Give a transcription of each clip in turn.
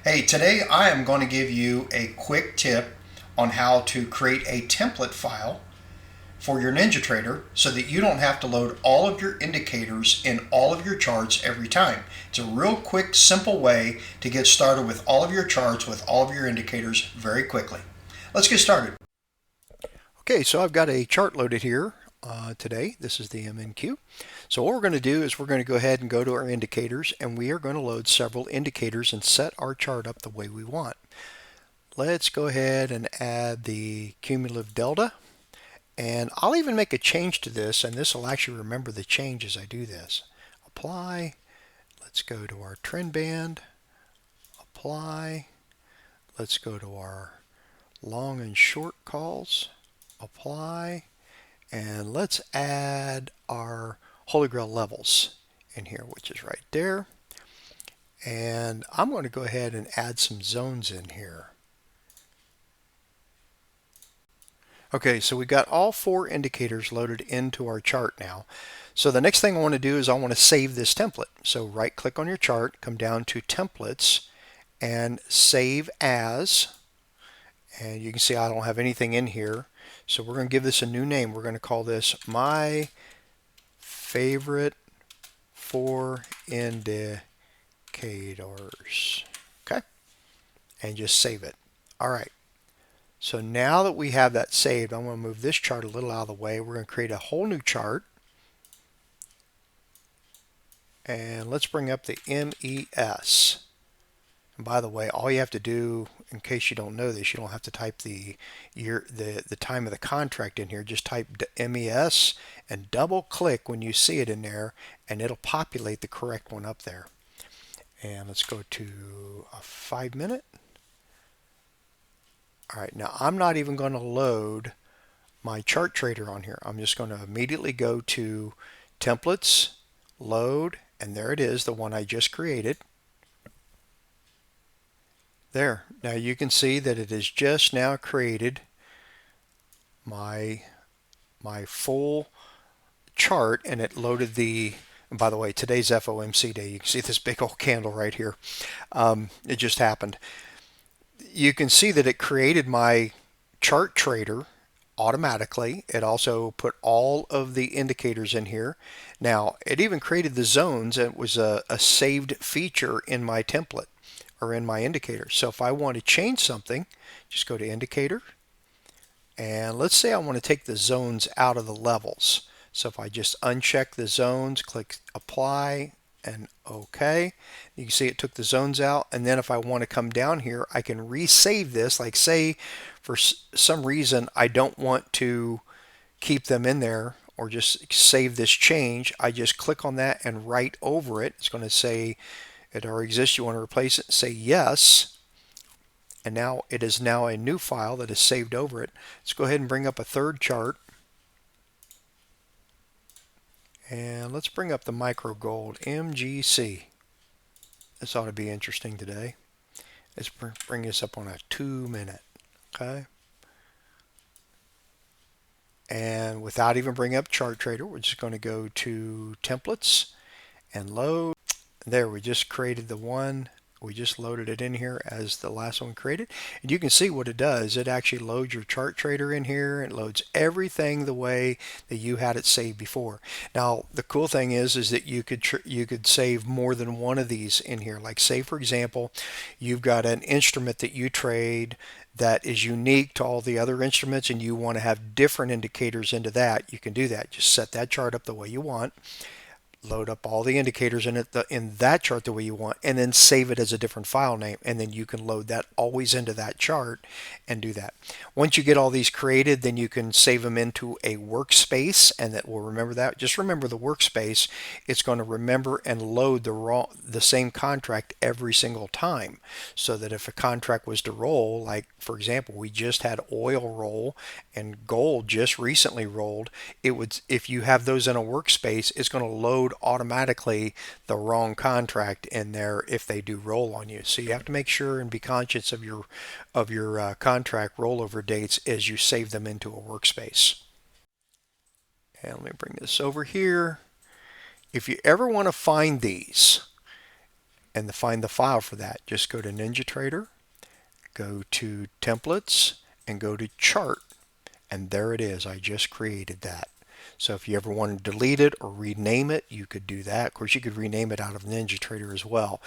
Hey, today I am going to give you a quick tip on how to create a template file for your NinjaTrader so that you don't have to load all of your indicators in all of your charts every time. It's a real quick, simple way to get started with all of your charts with all of your indicators very quickly. Let's get started. Okay, so I've got a chart loaded here today. This is the MNQ. So what we're going to do is we're going to go ahead and go to our indicators, and we are going to load several indicators and set our chart up the way we want. Let's go ahead and add the cumulative delta, and I'll even make a change to this, and this will actually remember the change as I do this. Apply. Let's go to our trend band. Apply. Let's go to our long and short calls. Apply. And let's add our HolyGrail levels in here, which is right there. And I'm going to go ahead and add some zones in here. Okay, so we got all four indicators loaded into our chart now. So the next thing I want to do is I want to save this template. So right click on your chart, come down to templates and save as. And you can see I don't have anything in here. So we're going to give this a new name. We're going to call this my favorite 4 indicators. Okay, and just save it. All right. So now that we have that saved, I'm going to move this chart a little out of the way. We're going to create a whole new chart. And let's bring up the MES. And by the way, all you have to do, in case you don't know this, you don't have to type the year, the time of the contract in here. Just type MES and double click when you see it in there, and it'll populate the correct one up there. And let's go to a 5-minute. All right, now I'm not even going to load my chart trader on here. I'm just going to immediately go to templates, load, and there it is, the one I just created. There. Now you can see that it has just now created my full chart, and it loaded the, and by the way, today's FOMC day. You can see this big old candle right here. It just happened. You can see that it created my chart trader automatically. It also put all of the indicators in here. Now, it even created the zones. It was a saved feature in my template or in my indicator. So if I want to change something, just go to indicator. And let's say I want to take the zones out of the levels. So if I just uncheck the zones, click apply, and OK. You can see it took the zones out. And then if I want to come down here, I can resave this. Like say for some reason I don't want to keep them in there or just save this change. I just click on that and write over it. It's going to say it already exists. You want to replace it. Say yes. And now it is now a new file that is saved over it. Let's go ahead and bring up a third chart. And let's bring up the micro gold MGC. This ought to be interesting today. Let's bring this up on a 2-minute. Okay. And without even bringing up chart trader, we're just going to go to templates and load. There, we just created the one. We just loaded it in here as the last one created. And you can see what it does. It actually loads your chart trader in here. It loads everything the way that you had it saved before. Now, the cool thing is that you could save more than one of these in here. Like say, for example, you've got an instrument that you trade that is unique to all the other instruments and you want to have different indicators into that. You can do that. Just set that chart up the way you want. Load up all the indicators in it in that chart the way you want, and then save it as a different file name, and then you can load that always into that chart and do that. Once you get all these created, then you can save them into a workspace, and that will remember that. Just remember the workspace. It's going to remember and load the same contract every single time, so that if a contract was to roll, like for example, we just had oil roll and gold just recently rolled, it would, if you have those in a workspace, it's going to load automatically the wrong contract in there if they do roll on you. So you have to make sure and be conscious of your contract rollover dates as you save them into a workspace. And let me bring this over here. If you ever want to find these, and find the file for that. Just go to NinjaTrader, go to templates, and go to chart. And there it is. I just created that. So if you ever want to delete it or rename it, you could do that. Of course, you could rename it out of NinjaTrader as well.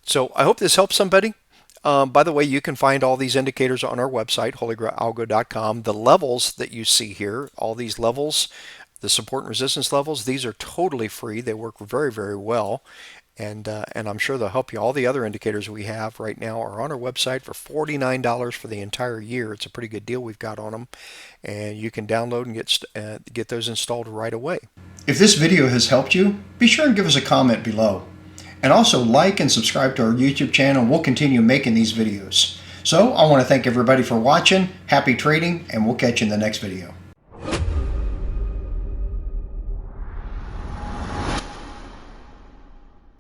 So I hope this helps somebody. By the way, you can find all these indicators on our website, HolyGrailAlgo.com. The levels that you see here, all these levels, the support and resistance levels, these are totally free. They work very, very well. And I'm sure they'll help you. All the other indicators we have right now are on our website for $49 for the entire year. It's a pretty good deal we've got on them, and you can download and get those installed right away. If this video has helped you, be sure and give us a comment below. And also like and subscribe to our YouTube channel. We'll continue making these videos. So I want to thank everybody for watching. Happy trading, and we'll catch you in the next video.